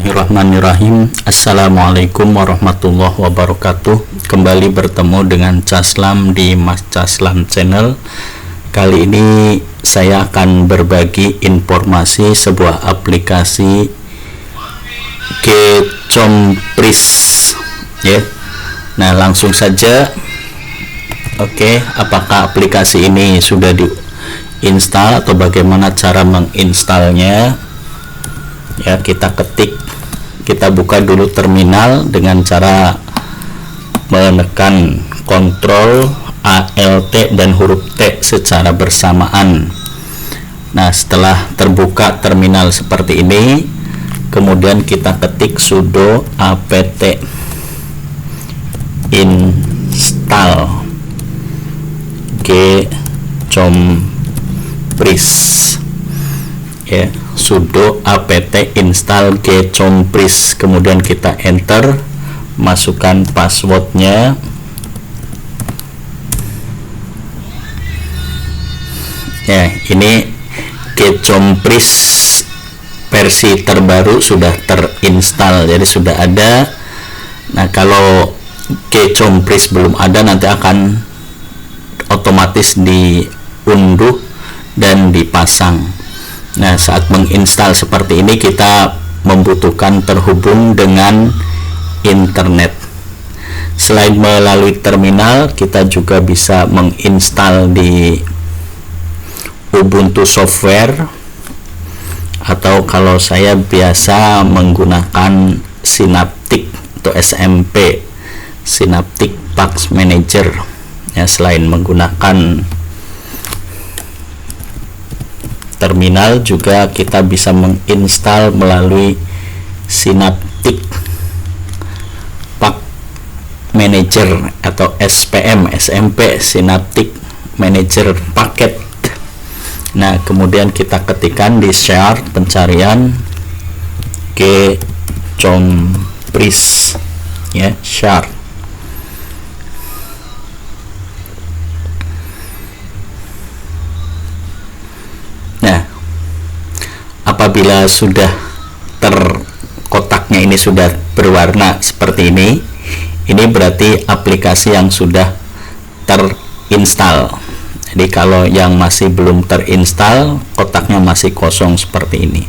Bismillahirrahmanirrahim. Assalamualaikum warahmatullahi wabarakatuh. Kembali bertemu dengan Caslam di Mas Caslam Channel. Kali ini saya akan berbagi informasi sebuah aplikasi Gecompris ya. Nah, langsung saja. Oke, apakah aplikasi ini sudah diinstal atau bagaimana cara menginstalnya? Ya, kita buka dulu terminal dengan cara menekan Ctrl Alt dan huruf T secara bersamaan. Nah, setelah terbuka terminal seperti ini, kemudian kita ketik sudo apt install Gecompris ya, sudo apt install Gecompris, kemudian kita enter, masukkan passwordnya. Ya, ini Gecompris versi terbaru sudah terinstall, jadi sudah ada. Nah, kalau Gecompris belum ada, nanti akan otomatis diunduh dan dipasang. Nah, saat menginstal seperti ini kita membutuhkan terhubung dengan internet. Selain melalui terminal, kita juga bisa menginstal di Ubuntu Software, atau kalau saya biasa menggunakan Synaptic atau SMP, Synaptic Pack Manager. Ya, selain menggunakan terminal, juga kita bisa menginstal melalui Synaptic Pack Manager atau SPM, SMP, Synaptic Manager Packet. Nah, kemudian kita ketikkan di search pencarian Gecompris ya, search. Apabila sudah kotaknya ini sudah berwarna seperti ini berarti aplikasi yang sudah terinstall. Jadi kalau yang masih belum terinstall, kotaknya masih kosong seperti ini.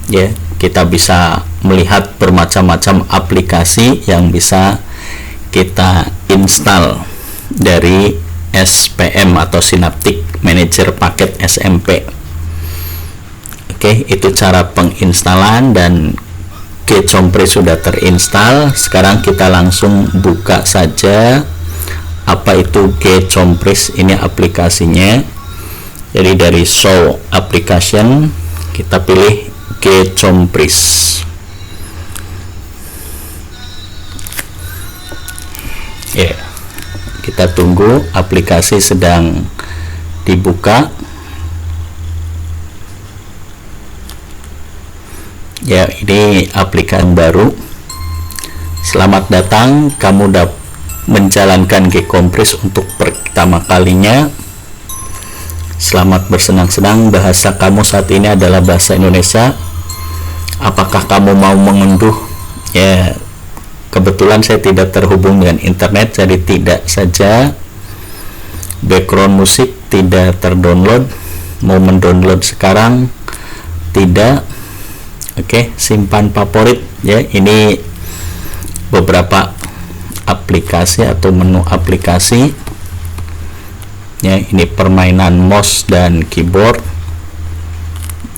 Ya, kita bisa melihat bermacam-macam aplikasi yang bisa kita install dari SPM atau Synaptic Manager Packet SMP. Oke, itu cara penginstalan dan Gecompris sudah terinstall. Sekarang kita langsung buka saja apa itu Gecompris. Ini aplikasinya. Jadi dari show application kita pilih Gecompris. Ya, kita tunggu, aplikasi sedang dibuka. Ya, ini aplikasi baru. Selamat datang, kamu menjalankan Gecompris untuk pertama kalinya. Selamat bersenang-senang, bahasa kamu saat ini adalah bahasa Indonesia. Apakah kamu mau mengunduh? Ya, kebetulan saya tidak terhubung dengan internet, jadi tidak saja. Background musik tidak terdownload. Mau mendownload sekarang? Tidak. Oke, simpan favorit ya. Ini beberapa aplikasi atau menu aplikasi. Ya, ini permainan mouse dan keyboard.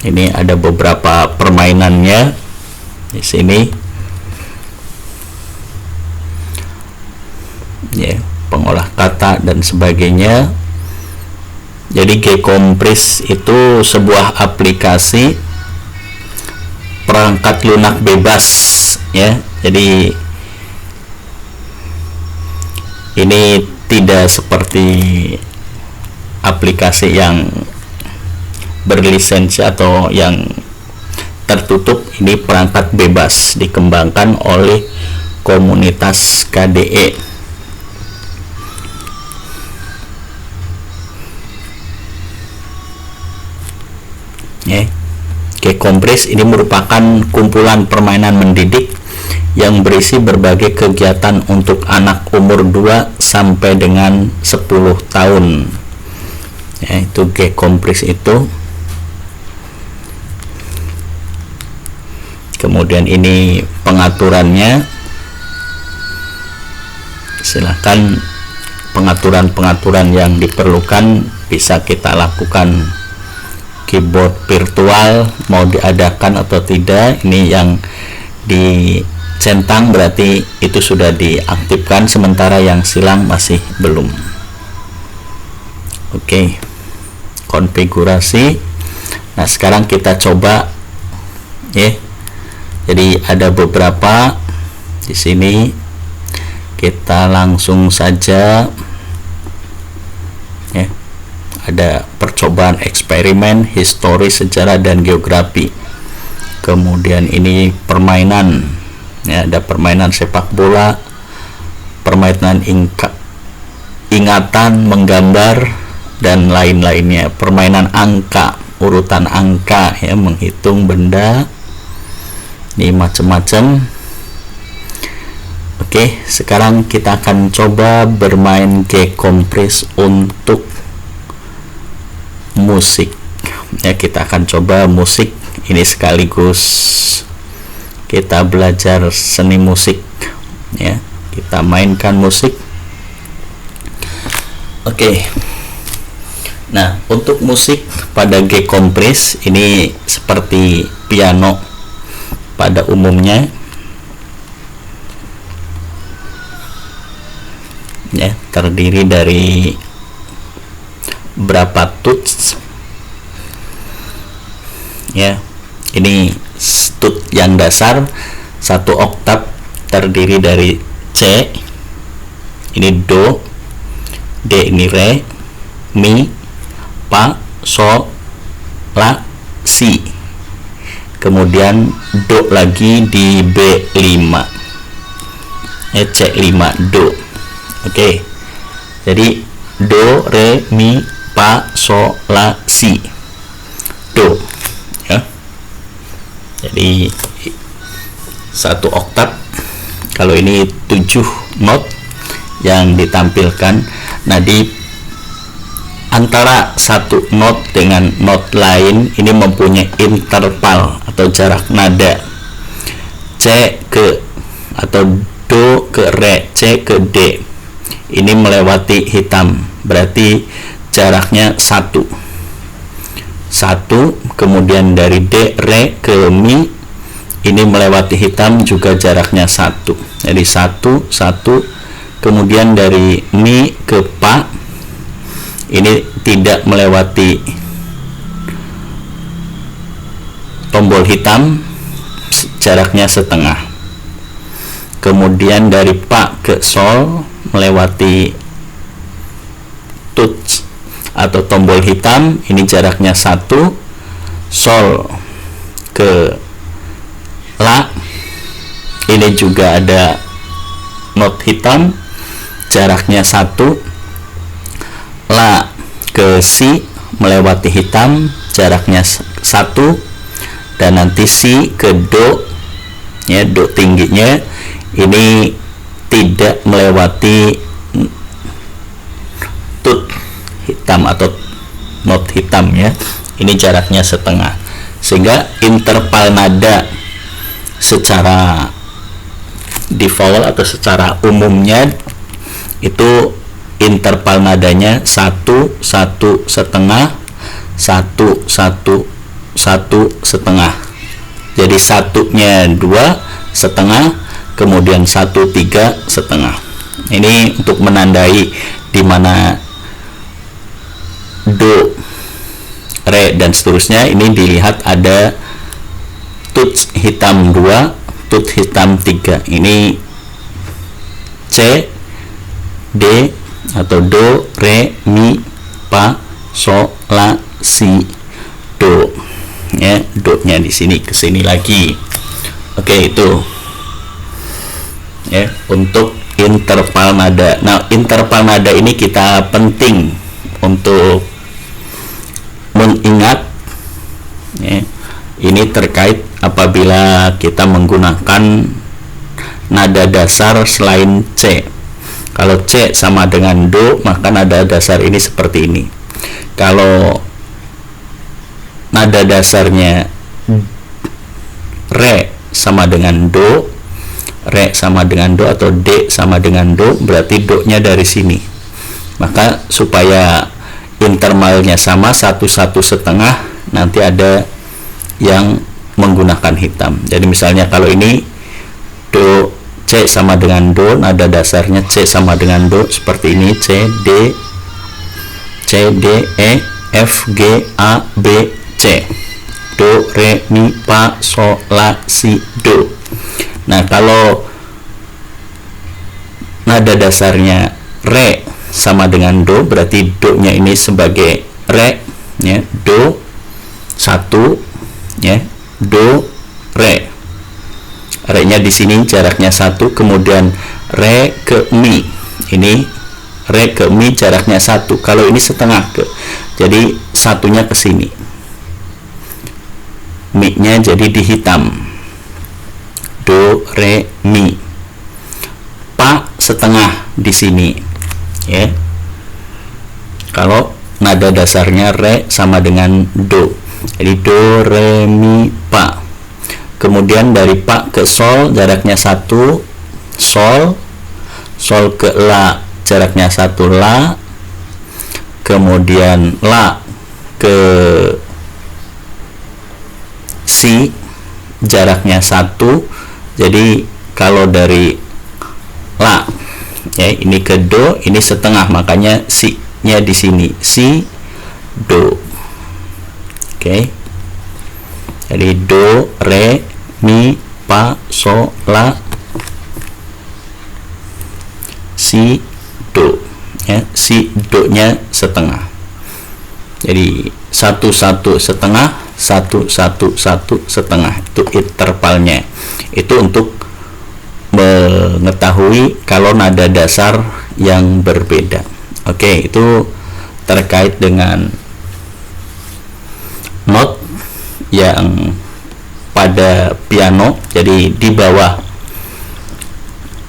Ini ada beberapa permainannya di sini. Ya, pengolah kata dan sebagainya. Jadi Gecompris itu sebuah aplikasi perangkat lunak bebas ya. Jadi ini tidak seperti aplikasi yang berlisensi atau yang tertutup. Ini perangkat bebas, dikembangkan oleh komunitas KDE. Ya, G kompris ini merupakan kumpulan permainan mendidik yang berisi berbagai kegiatan untuk anak umur 2 sampai dengan 10 tahun. Ya, itu G kompris itu. Kemudian ini pengaturannya. Silakan pengaturan-pengaturan yang diperlukan bisa kita lakukan. Keyboard virtual mau diadakan atau tidak, ini yang dicentang berarti itu sudah diaktifkan, sementara yang silang masih belum. Oke, konfigurasi. Nah, sekarang kita coba ya. Jadi ada beberapa di sini, kita langsung saja ya. Ada percobaan eksperimen, histori, sejarah, dan geografi. Kemudian ini permainan ya, ada permainan sepak bola, permainan ingatan, menggambar, dan lain-lainnya. Permainan angka, urutan angka ya, menghitung benda, ini macam-macam. Oke, sekarang kita akan coba bermain G kompris untuk musik ya. Kita akan coba musik ini, sekaligus kita belajar seni musik ya, kita mainkan musik. Oke. Nah, untuk musik pada G kompris ini seperti piano pada umumnya ya, terdiri dari berapa tuts ya. Ini tut yang dasar 1 oktav terdiri dari C, ini do, D ini re, mi, fa, sol, la, si. Kemudian do lagi di B5 ya, C5 do. Oke, jadi do, re, mi, fa, sol, la, si, do ya. Jadi 1 oktav. Kalau ini 7 not yang ditampilkan. Nah, di antara satu not dengan not lain ini mempunyai interval atau jarak nada. C ke atau do ke re, C ke D ini melewati hitam, berarti jaraknya 1. Kemudian dari D, re ke mi ini melewati hitam juga jaraknya 1. Jadi 1. Kemudian dari mi ke pa ini tidak melewati tombol hitam, jaraknya 1/2. Kemudian dari pa ke sol melewati touch atau tombol hitam, ini jaraknya 1. Sol ke la ini juga ada not hitam, jaraknya 1. La ke si melewati hitam, jaraknya 1. Dan nanti si ke do ya, do tingginya ini tidak melewati tut hitam atau not hitam ya, ini jaraknya 1/2. Sehingga interval nada secara default atau secara umumnya itu interval nadanya 1, 1, 1/2, 1, 1, 1, 1/2. Jadi satunya 2, 1/2, kemudian 1, 3, 1/2. Ini untuk menandai di mana do, re, dan seterusnya. Ini dilihat ada tut hitam 2, tut hitam 3. Ini C, D atau do, re, mi, fa, sol, la, si, do ya. Do nya di sini, ke sini lagi. Oke, itu ya untuk interval nada. Nah, interval nada ini kita penting untuk mengingat ya. Ini terkait apabila kita menggunakan nada dasar selain C. Kalau C sama dengan do, maka nada dasar ini seperti ini. Kalau nada dasarnya re sama dengan do, re sama dengan do, atau D sama dengan do, berarti do-nya dari sini. Maka supaya intervalnya sama 1,1/2, nanti ada yang menggunakan hitam. Jadi misalnya kalau ini do C sama dengan do, nada dasarnya C sama dengan do seperti ini, C D E F G A B C, do re mi fa sol la si do. Nah, kalau nada dasarnya re sama dengan do, berarti do nya ini sebagai re, ya, do 1, ya, do re, re nya di sini jaraknya 1, kemudian re ke mi, ini re ke mi jaraknya 1. Kalau ini setengah ke, jadi satunya ke sini, mi nya jadi dihitam, do re mi, pa setengah di sini, ya. Kalau nada dasarnya re sama dengan do, jadi do re mi pa. Kemudian dari pa ke sol jaraknya 1, sol ke la jaraknya 1 la, kemudian la ke si jaraknya 1. Jadi kalau dari la, ya, ini ke do, ini setengah, makanya si nya di sini, si do. Oke. Jadi do re mi fa sol la si do, ya, si do nya setengah. Jadi 1,1/2, 1,1/1/2, itu intervalnya. Itu untuk mengetahui kalau nada dasar yang berbeda. Oke, itu terkait dengan not yang pada piano. Jadi di bawah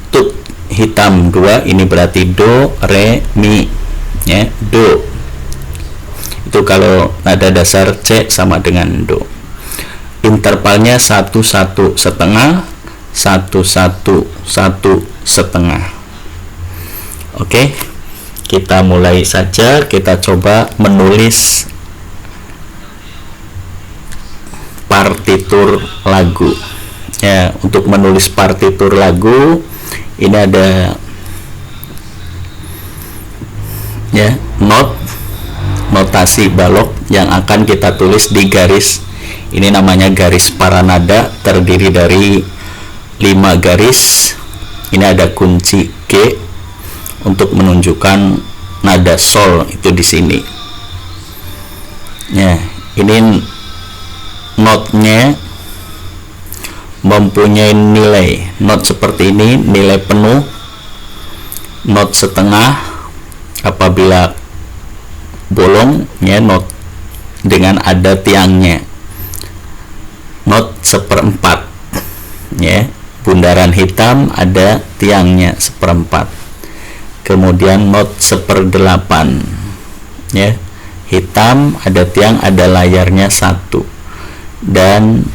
tut hitam 2, ini berarti do re mi, ya, do. Itu kalau nada dasar C sama dengan do. Intervalnya 1,1/2, 1,1/1/2. Oke, kita mulai saja. Kita coba menulis partitur lagu. Ya, untuk menulis partitur lagu ini ada, ya, notasi balok yang akan kita tulis di garis. Ini namanya garis paranada, terdiri dari 5 garis. Ini ada kunci G untuk menunjukkan nada sol itu di sini. Ya, ini notnya mempunyai nilai. Not seperti ini, nilai penuh, not setengah apabila bolong, ya, not dengan ada tiangnya, not 1/4, ya, bundaran hitam ada tiangnya 1/4. Kemudian not 1/8, ya, hitam ada tiang, ada layarnya 1. Dan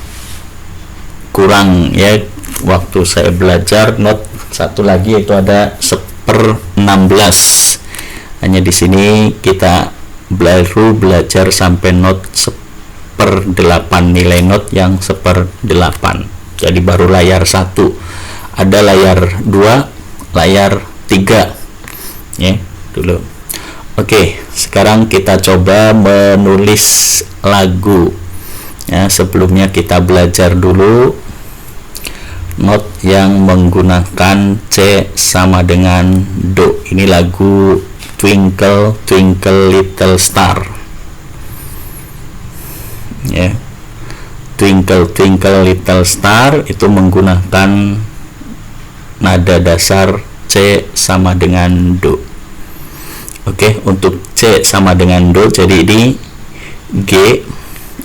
kurang, ya, waktu saya belajar not satu lagi itu ada 1/16. Hanya di sini kita baru belajar sampai not 1/8, nilai not yang 1/8. Jadi baru layar 1. Ada layar 2, layar 3, ya, dulu. Oke, sekarang kita coba menulis lagu. Ya, sebelumnya kita belajar dulu not yang menggunakan C sama dengan do. Ini lagu Twinkle Twinkle Little Star, ya, Twinkle Twinkle Little Star itu menggunakan nada dasar C sama dengan do. Oke, untuk C sama dengan do, jadi ini G,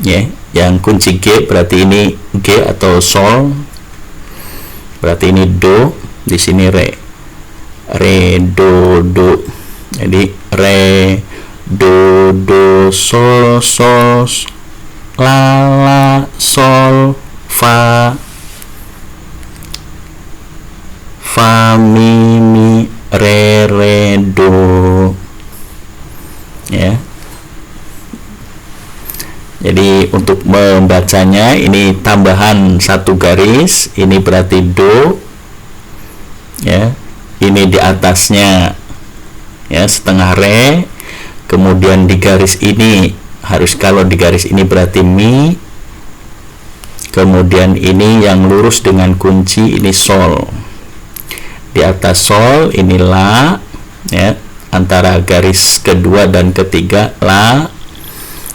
ya, Yang kunci G berarti ini G atau sol, berarti ini do, di sini re. Re do do. Jadi re do do sol sol la la sol fa fa mi mi re re do, ya. Jadi untuk membacanya ini tambahan satu garis, ini berarti do, ya. Ini di atasnya, ya, setengah re, kemudian di garis ini harus, kalau di garis ini berarti mi, kemudian ini yang lurus dengan kunci ini sol, di atas sol ini la, ya, antara garis kedua dan ketiga la,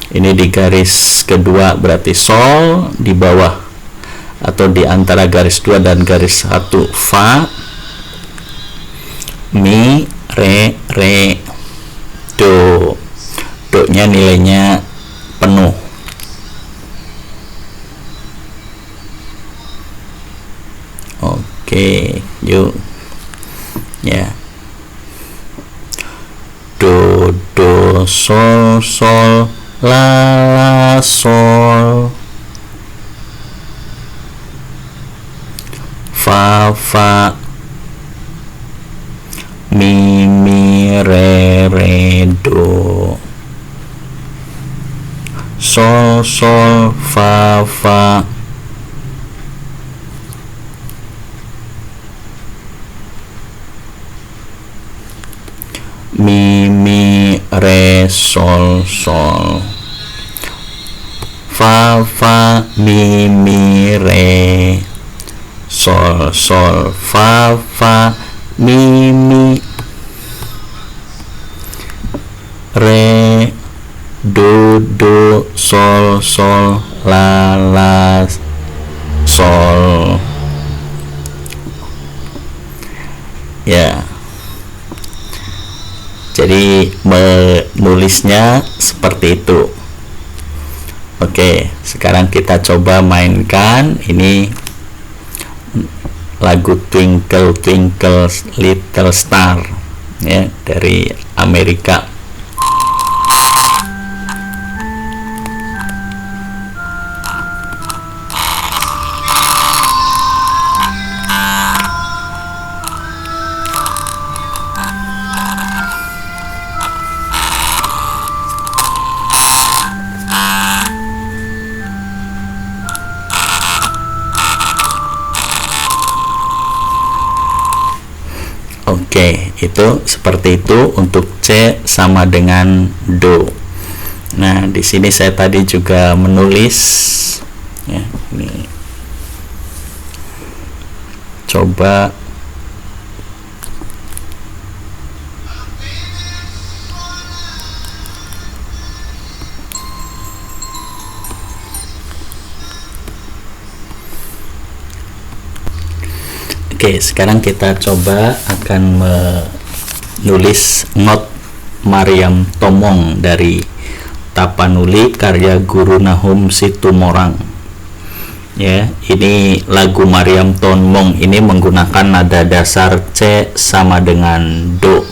ini di garis kedua berarti sol, di bawah atau di antara garis 2 dan garis 1 fa, mi re re do. Do nya nilainya penuh. Oke, yuk, ya. Do do sol sol la la sol fa fa mi mi re re do sol sol fa fa mi mi re sol sol fa fa mi mi re sol sol fa fa mi mi re do do sol sol la la sol, ya. Jadi menulisnya seperti itu. Oke, sekarang kita coba mainkan ini lagu Twinkle Twinkle Little Star, ya, dari Amerika. Oke, itu seperti itu untuk C sama dengan do. Nah, di sini saya tadi juga menulis, ya, ini coba Oke, sekarang kita coba akan menulis not Maryam Tomong dari Tapanuli karya Guru Nahum Situmorang. Ya, ini lagu Maryam Tomong ini menggunakan nada dasar C sama dengan do.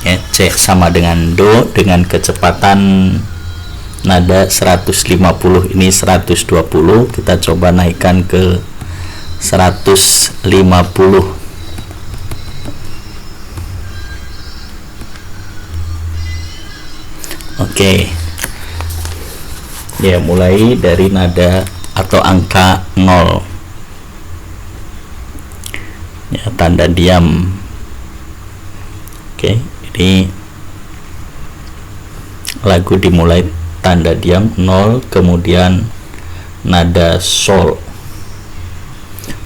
Ya, C sama dengan do dengan kecepatan nada 150, ini 120. Kita coba naikkan ke 150. Oke. Ya, mulai dari nada atau angka 0. Ya, tanda diam. Oke, ini lagu dimulai tanda diam 0, kemudian nada sol.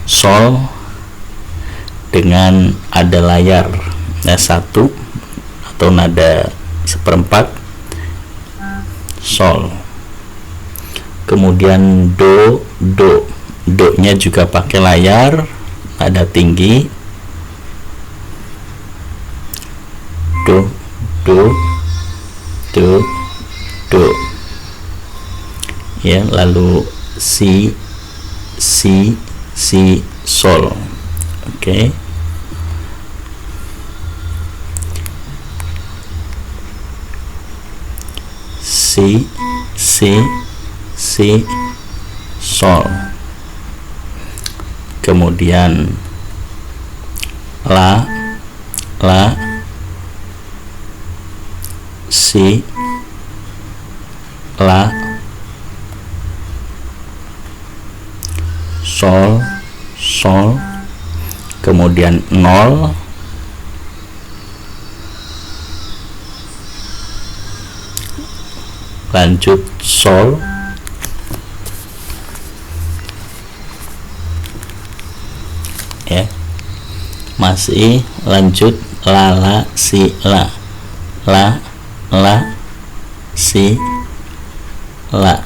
Sol dengan ada layar, ya, 1 atau nada 1/4 sol. Kemudian do do, do nya juga pakai layar, nada tinggi, do do do do. ya, lalu si, sol. Oke. Si, sol. Kemudian la, si, la, sol, kemudian nol, lanjut sol, ya, masih lanjut la, si, la, si, la,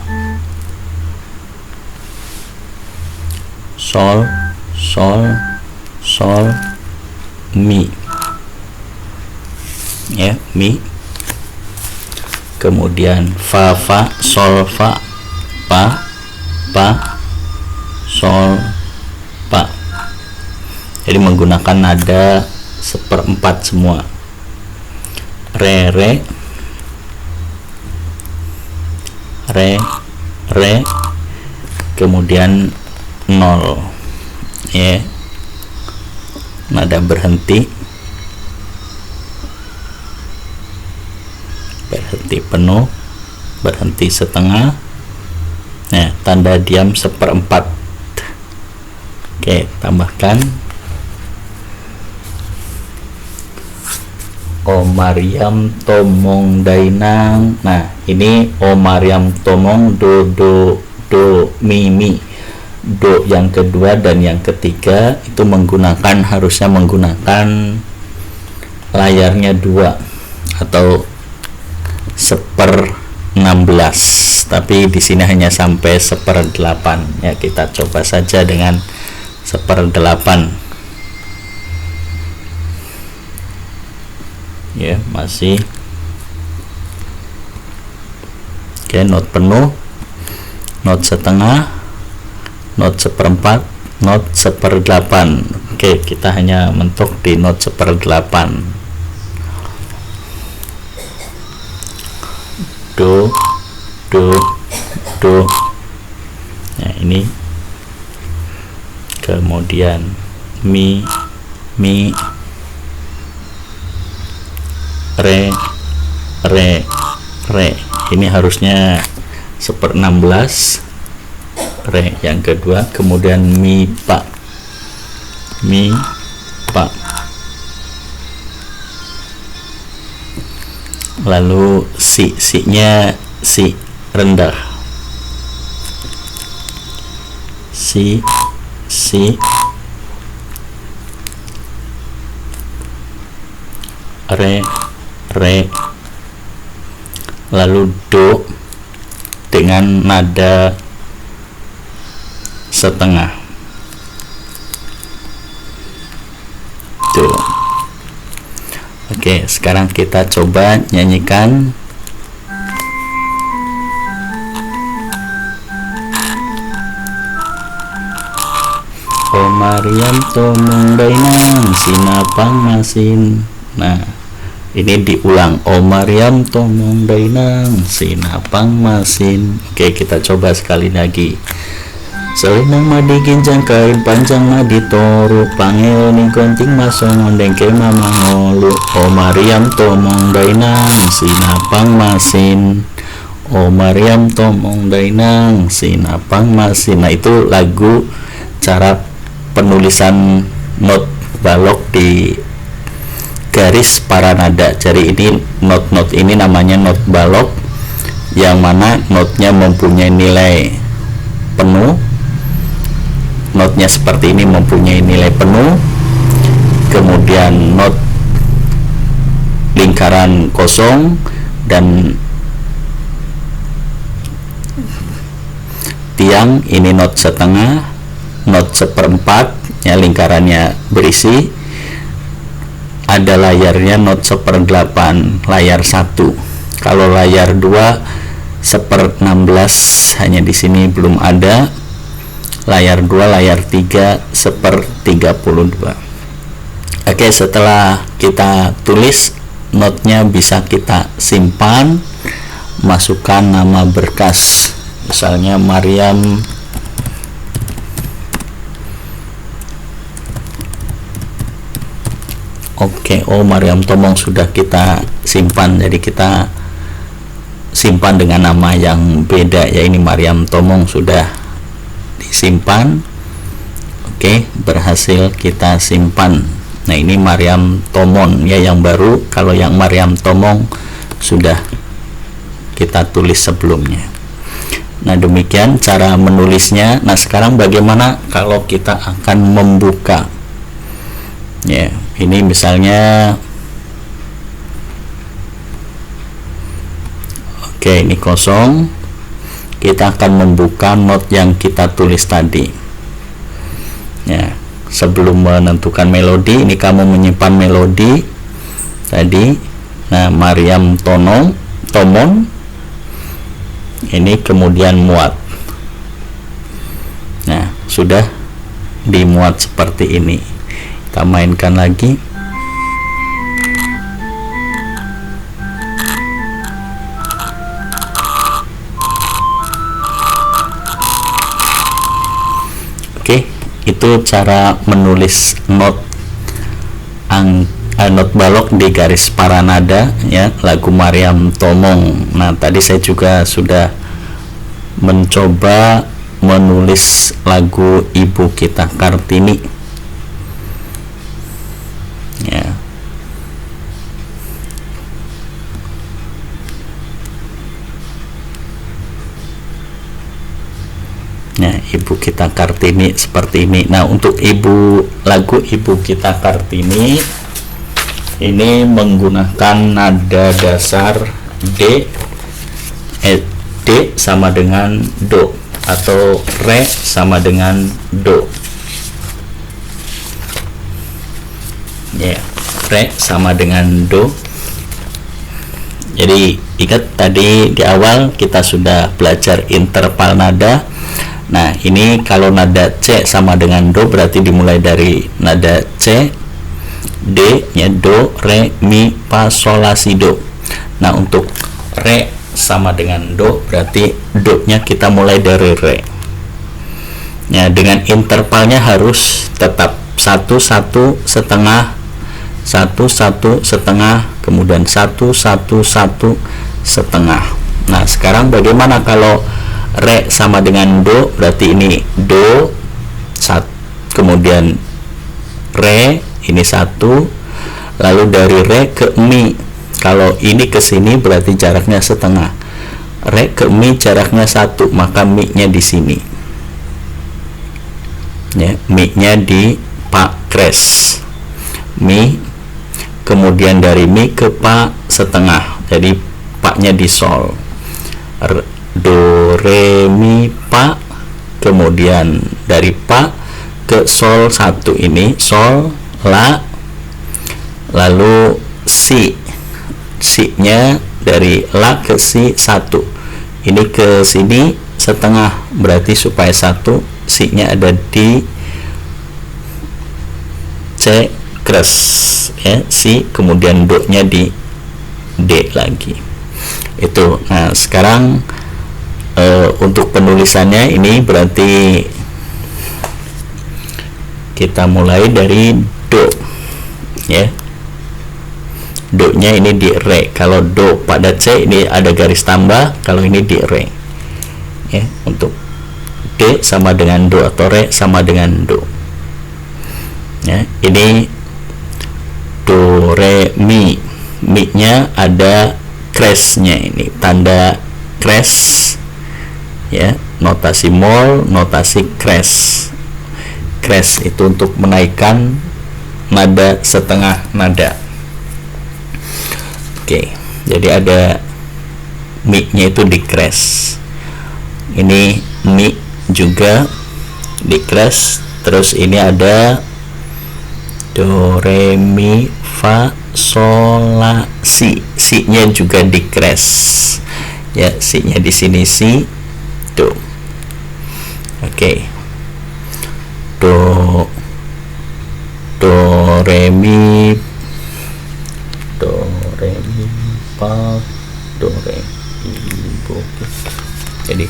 sol, mi, ya, mi. Kemudian fa, sol, fa, sol, pa. Jadi menggunakan nada 1/4 semua. Re, kemudian nol, ya, nada berhenti penuh, berhenti setengah, nah tanda diam 1/4. Oke, tambahkan O Maryam tomong dainang. Nah ini O Maryam tomong do, mi. Do yang kedua dan yang ketiga itu harusnya menggunakan layarnya 2 atau 1/16, tapi di sini hanya sampai 1/8. Ya, kita coba saja dengan 1/8. Ya, masih. Oke, not penuh, not setengah, not 1/4, not 1/8. Oke, kita hanya mentok di not 1/8. Do. Nah ini. Kemudian mi, re. Ini harusnya 1/16. Re yang kedua. Kemudian mi, pa. Lalu si-nya si rendah. Si, re, lalu do dengan nada setengah. Do. Oke, sekarang kita coba nyanyikan. O Maryam tomong dainang sinapang masin. Nah, ini diulang. O Maryam tomong dainang sinapang masin. Oke, kita coba sekali lagi. Selinang madi ginjang kain panjang madi toru pangil ni gonting masong ondeng ke mama ngolu. O Maryam tomong dainang sinapang masin. O Maryam tomong dainang sinapang masin. Nah itu lagu cara penulisan not balok di garis para nada. Jadi ini not ini namanya not balok, yang mana notnya mempunyai nilai penuh. Notnya seperti ini mempunyai nilai penuh. Kemudian not lingkaran kosong dan tiang ini not setengah, not 1/4 ya, lingkarannya berisi. Ada layarnya not 1/8, layar 1. Kalau layar 2 1/16 hanya di sini belum ada. Layar 2, layar 3 1/32. Oke, setelah kita tulis notnya bisa kita simpan, masukkan nama berkas, misalnya Maryam Maryam Tomong sudah kita simpan, jadi kita simpan dengan nama yang beda ya. Ini Maryam Tomong sudah disimpan. Oke, berhasil kita simpan. Nah, ini Maryam Tomon ya yang baru. Kalau yang Maryam Tomong sudah kita tulis sebelumnya. Nah, demikian cara menulisnya. Nah, sekarang bagaimana kalau kita akan membuka ya? Ini misalnya ini kosong. Kita akan membuka not yang kita tulis tadi ya. Sebelum menentukan melodi, ini kamu menyimpan melodi tadi. Nah, Maryam Tomon ini kemudian muat. Nah, sudah dimuat seperti ini. Kita mainkan lagi. Oke, itu cara menulis not balok di garis paranada ya, lagu Maryam Tomong. Nah, tadi saya juga sudah mencoba menulis lagu Ibu Kita Kartini ya. Nah, Ibu Kita Kartini seperti ini. Nah, untuk lagu Ibu Kita Kartini ini menggunakan nada dasar D, D sama dengan Do, atau Re sama dengan Do ya, Re sama dengan Do. Jadi ingat tadi di awal kita sudah belajar interval nada. Nah, ini kalau nada C sama dengan Do berarti dimulai dari nada C, D ya, Do, Re, Mi, Fa, Sol, La, Si, Do. Nah, untuk Re sama dengan Do berarti Do nya kita mulai dari Re ya, dengan intervalnya harus tetap 1 1 setengah 1 1 setengah, kemudian 1 1 1 setengah. Nah, sekarang bagaimana kalau Re sama dengan Do? Berarti ini Do kemudian Re, ini 1, lalu dari Re ke Mi. Kalau ini ke sini berarti jaraknya setengah. Re ke Mi jaraknya 1, maka Mi nya di sini ya, Mi nya di Fa kres Mi, kemudian dari Mi ke Fa setengah, jadi Fa nya di Sol. Do, Re, Mi, Fa, kemudian dari Fa ke Sol 1, ini Sol, La, lalu Si nya dari La ke Si 1, ini ke sini setengah, berarti supaya 1 Si nya ada di C kres ya, Si, kemudian Do nya di D lagi itu. Nah, sekarang untuk penulisannya ini berarti kita mulai dari Do ya, Do nya ini di Re. Kalau Do pada C ini ada garis tambah, kalau ini di Re ya. Untuk D sama dengan Do atau Re sama dengan Do ya. Ini Do, Re, Mi. Mi nya ada kresnya, ini tanda kres ya, notasi mol, notasi kres. Kres itu untuk menaikkan nada setengah nada. Oke, jadi ada Mi nya itu di kres. Ini Mi juga di kres. Terus ini ada Do, Re, Mi, Fa, Sol, La, Si. Si nya juga di kres. ya, si-nya di sini si, do. Oke. Do re mi fa do re ibu. Jadi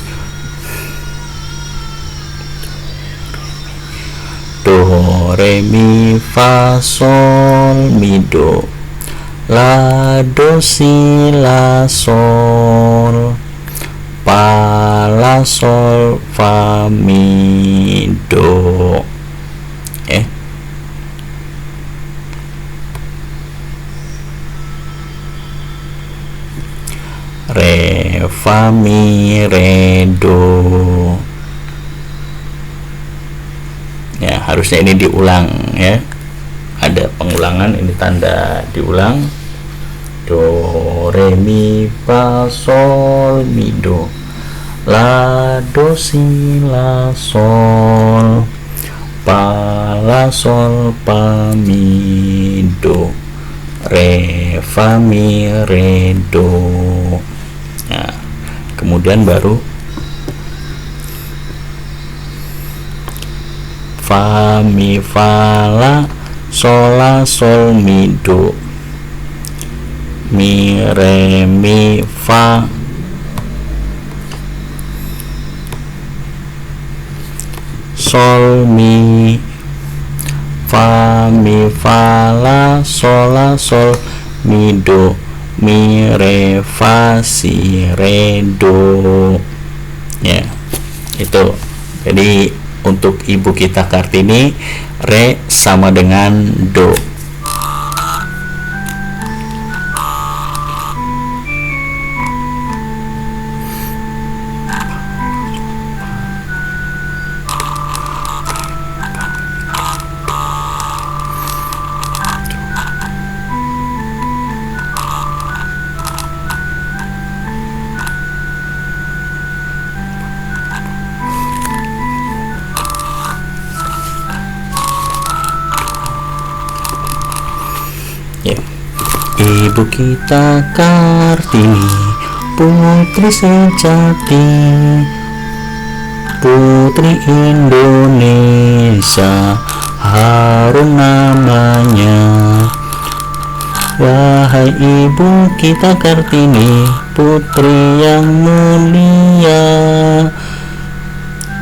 do re mi fa sol mi do, la do si la sol, fa la sol fa mi do. Re fa mi re do. Ya, harusnya ini diulang ya. Ada pengulangan, ini tanda diulang. Do re mi fa sol mi do, la do si la sol, fa la sol fa mi do, re fa mi re do. Nah, kemudian baru fa mi fa la sol la sol mi do, mi re mi fa, sol mi, fa mi fa la sol mi do, mi re fa si re do. Ya, itu. Jadi untuk Ibu kita Kartini, re sama dengan do. Ya. Ibu kita Kartini, putri sejati, putri Indonesia, harum namanya. Wahai ibu kita Kartini, putri yang mulia,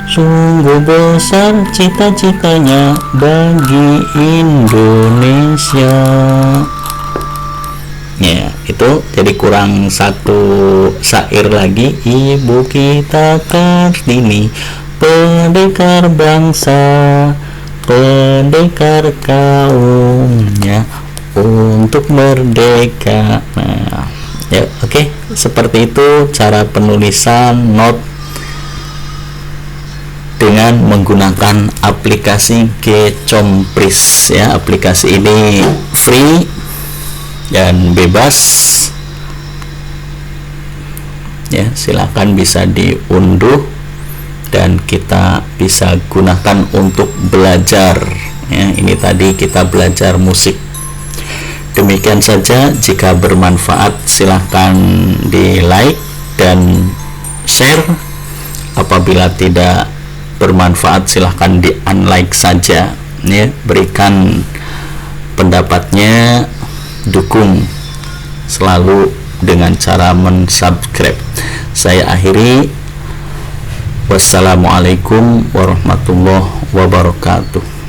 sungguh besar cita-citanya bagi Indonesia. Ya, itu jadi kurang satu syair lagi. Ibu kita Kartini, pendekar bangsa, pendekar kaumnya untuk merdeka. Nah, ya, oke. Seperti itu cara penulisan not dengan menggunakan aplikasi Gcompris ya. Aplikasi ini free dan bebas ya, silakan bisa diunduh dan kita bisa gunakan untuk belajar ya. Ini tadi kita belajar musik. Demikian saja, jika bermanfaat silahkan di like dan share. Apabila tidak bermanfaat silahkan di unlike saja ya. Berikan pendapatnya, dukung selalu dengan cara mensubscribe. Saya akhiri, wassalamualaikum warahmatullahi wabarakatuh.